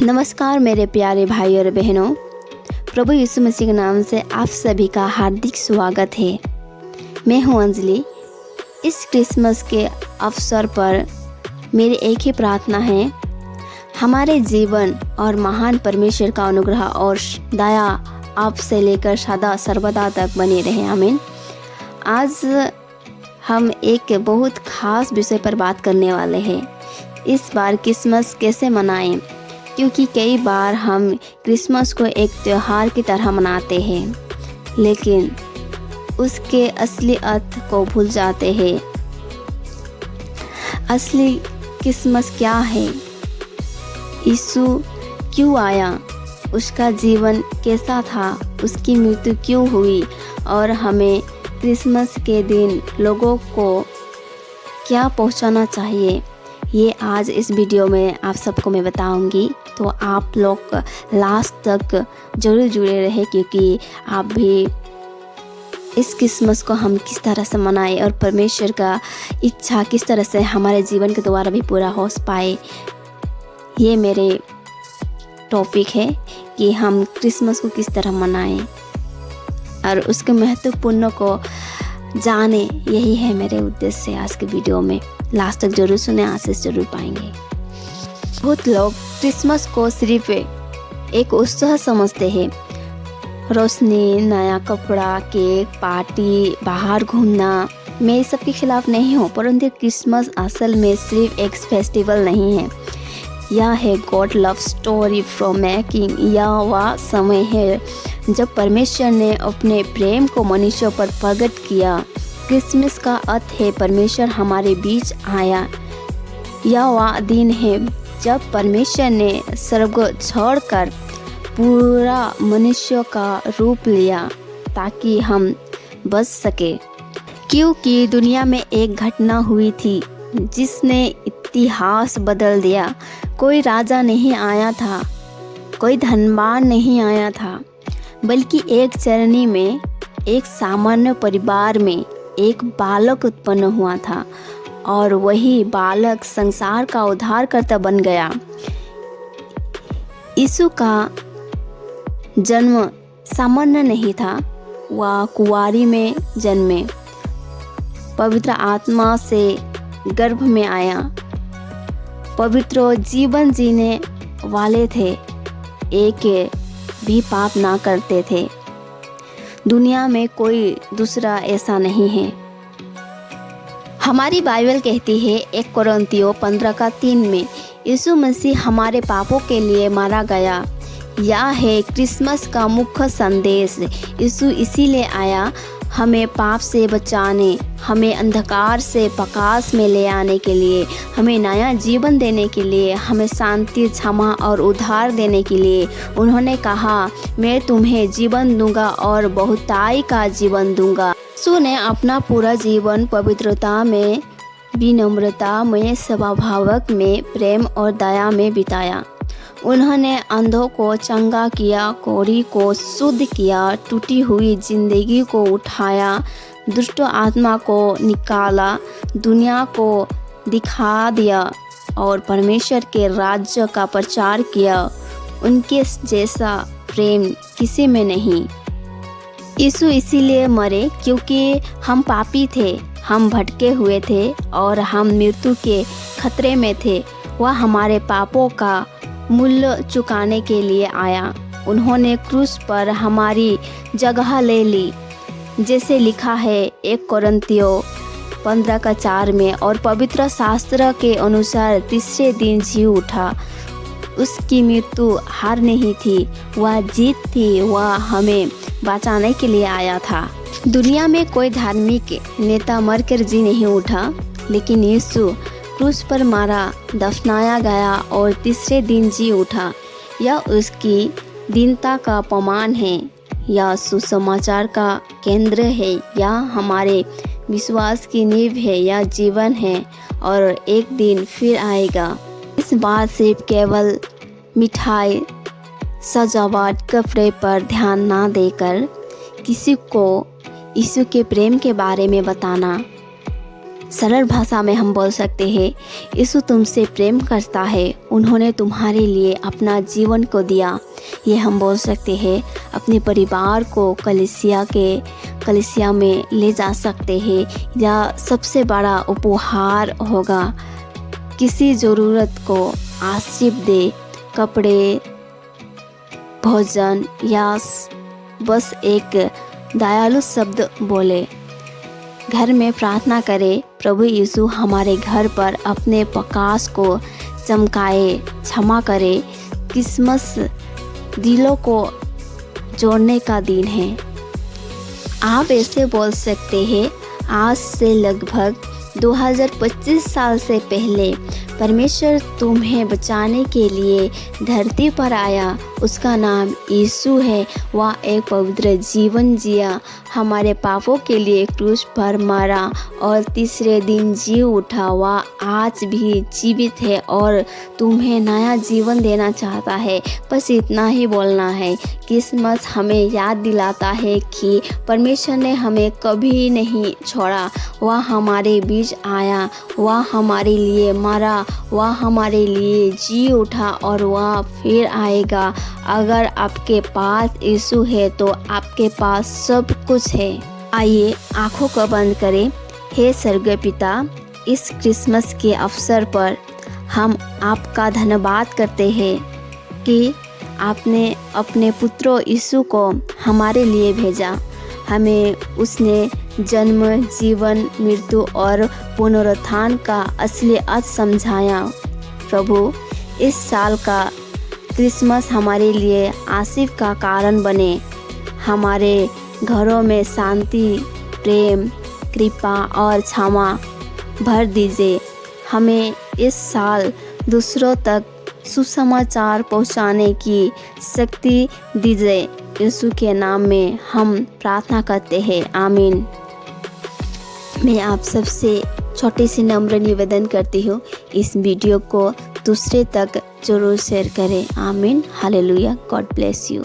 नमस्कार मेरे प्यारे भाई और बहनों, प्रभु यीशु मसीह के नाम से आप सभी का हार्दिक स्वागत है। मैं हूं अंजलि। इस क्रिसमस के अवसर पर मेरी एक ही प्रार्थना है, हमारे जीवन और महान परमेश्वर का अनुग्रह और दया आपसे लेकर सदा सर्वदा तक बने रहे। आमीन। आज हम एक बहुत खास विषय पर बात करने वाले हैं। इस बार क्रिसमस कैसे मनाएं, क्योंकि कई बार हम क्रिसमस को एक त्यौहार की तरह मनाते हैं, लेकिन उसके असली अर्थ को भूल जाते हैं। असली क्रिसमस क्या है? यीशु क्यों आया? उसका जीवन कैसा था? उसकी मृत्यु क्यों हुई? और हमें क्रिसमस के दिन लोगों को क्या पहुंचाना चाहिए, ये आज इस वीडियो में आप सबको मैं बताऊंगी। तो आप लोग लास्ट तक ज़रूर जुड़े रहे, क्योंकि आप भी इस क्रिसमस को हम किस तरह से मनाएं और परमेश्वर का इच्छा किस तरह से हमारे जीवन के द्वारा भी पूरा हो पाए, ये मेरे टॉपिक है कि हम क्रिसमस को किस तरह मनाएं और उसके महत्वपूर्ण को जाने। यही है मेरे उद्देश्य आज के वीडियो में। लास्ट तक जरूर सुने, आशीष जरूर पाएंगे। बहुत लोग क्रिसमस को सिर्फ एक उत्सव समझते हैं। रोशनी, नया कपड़ा, केक, पार्टी, बाहर घूमना। मैं इस सब के खिलाफ नहीं हूँ, परंतु क्रिसमस असल में सिर्फ एक फेस्टिवल नहीं है। यह है God love story from making. यह वह समय है जब परमेश्वर ने अपने प्रेम को मनुष्यों पर प्रकट किया। क्रिसमस का अर्थ है परमेश्वर हमारे बीच आया। यह वह दिन है जब परमेश्वर ने स्वर्ग को छोड़कर पूरा मनुष्य का रूप लिया ताकि हम बच सके। क्योंकि दुनिया में एक घटना हुई थी जिसने इतिहास बदल दिया। कोई राजा नहीं आया था, कोई धनवान नहीं आया था, बल्कि एक चरनी में, एक सामान्य परिवार में एक बालक उत्पन्न हुआ था, और वही बालक संसार का उद्धारकर्ता बन गया। यीशु का जन्म सामान्य नहीं था। वह कुंवारी में जन्मे, पवित्र आत्मा से गर्भ में आया, पवित्र जीवन जीने वाले थे, एक भी पाप ना करते थे। दुनिया में कोई दूसरा ऐसा नहीं है। हमारी बाइबल कहती है 1 कोरिन्थियों 15:3 में, यीशु मसीह हमारे पापों के लिए मारा गया। यह है क्रिसमस का मुख्य संदेश। यीशु इसीलिए आया, हमें पाप से बचाने, हमें अंधकार से प्रकाश में ले आने के लिए, हमें नया जीवन देने के लिए, हमें शांति, क्षमा और उद्धार देने के लिए। उन्होंने कहा, मैं तुम्हें जीवन दूंगा और बहुताई का जीवन दूंगा। यीशु ने अपना पूरा जीवन पवित्रता में, विनम्रता में, स्वभावक में, प्रेम और दया में बिताया। उन्होंने अंधों को चंगा किया, कोढ़ी को शुद्ध किया, टूटी हुई जिंदगी को उठाया, दुष्ट आत्मा को निकाला, दुनिया को दिखा दिया और परमेश्वर के राज्य का प्रचार किया। उनके जैसा प्रेम किसी में नहीं। यीशु इसीलिए मरे क्योंकि हम पापी थे, हम भटके हुए थे और हम मृत्यु के खतरे में थे। वह हमारे पापों का मूल्य चुकाने के लिए आया। उन्होंने क्रूस पर हमारी जगह ले ली, जैसे लिखा है 1 कोरिन्थियों 15:4 में, और पवित्र शास्त्र के अनुसार तीसरे दिन जी उठा। उसकी मृत्यु हार नहीं थी, वह जीत थी। वह हमें बचाने के लिए आया था। दुनिया में कोई धार्मिक नेता मरकर जी नहीं उठा, लेकिन यीशु क्रूस पर मारा, दफनाया गया और तीसरे दिन जी उठा। यह उसकी दीनता का प्रमाण है। यह सुसमाचार का केंद्र है। यह हमारे विश्वास की नींव है। यह जीवन है और एक दिन फिर आएगा। इस बार सिर्फ केवल मिठाई, सजावट, कपड़े पर ध्यान ना देकर किसी को यीशु के प्रेम के बारे में बताना, सरल भाषा में हम बोल सकते हैं, यीशु तुमसे प्रेम करता है, उन्होंने तुम्हारे लिए अपना जीवन को दिया। ये हम बोल सकते हैं। अपने परिवार को कलीसिया में ले जा सकते हैं, या सबसे बड़ा उपहार होगा किसी ज़रूरत को आश्रित दे, कपड़े, भोजन, या बस एक दयालु शब्द बोले। घर में प्रार्थना करें, प्रभु यीशु हमारे घर पर अपने प्रकाश को चमकाए, क्षमा करे। क्रिसमस दिलों को जोड़ने का दिन है। आप ऐसे बोल सकते हैं, आज से लगभग 2025 साल से पहले परमेश्वर तुम्हें बचाने के लिए धरती पर आया। उसका नाम यीशु है। वह एक पवित्र जीवन जिया, हमारे पापों के लिए क्रूस पर मरा और तीसरे दिन जी उठा। वह आज भी जीवित है और तुम्हें नया जीवन देना चाहता है। बस इतना ही बोलना है। क्रिसमस हमें याद दिलाता है कि परमेश्वर ने हमें कभी नहीं छोड़ा। वह हमारे बीच आया, वह हमारे लिए मरा, वह हमारे लिए जी उठा और वह फिर आएगा। अगर आपके पास यीशु है तो आपके पास सब कुछ है। आइए आँखों को बंद करें। हे स्वर्गीय पिता, इस क्रिसमस के अवसर पर हम आपका धन्यवाद करते हैं कि आपने अपने पुत्र यीशु को हमारे लिए भेजा। हमें उसने जन्म, जीवन, मृत्यु और पुनरुत्थान का असली अर्थ समझाया। प्रभु, इस साल का क्रिसमस हमारे लिए आशीष का कारण बने। हमारे घरों में शांति, प्रेम, कृपा और क्षमा भर दीजिए। हमें इस साल दूसरों तक सुसमाचार पहुंचाने की शक्ति दीजिए। यीशु के नाम में हम प्रार्थना करते हैं, आमीन। मैं आप सबसे छोटी सी नम्र निवेदन करती हूँ, इस वीडियो को दूसरे तक जरूर शेयर करें। आमीन। हालेलुया। God bless you.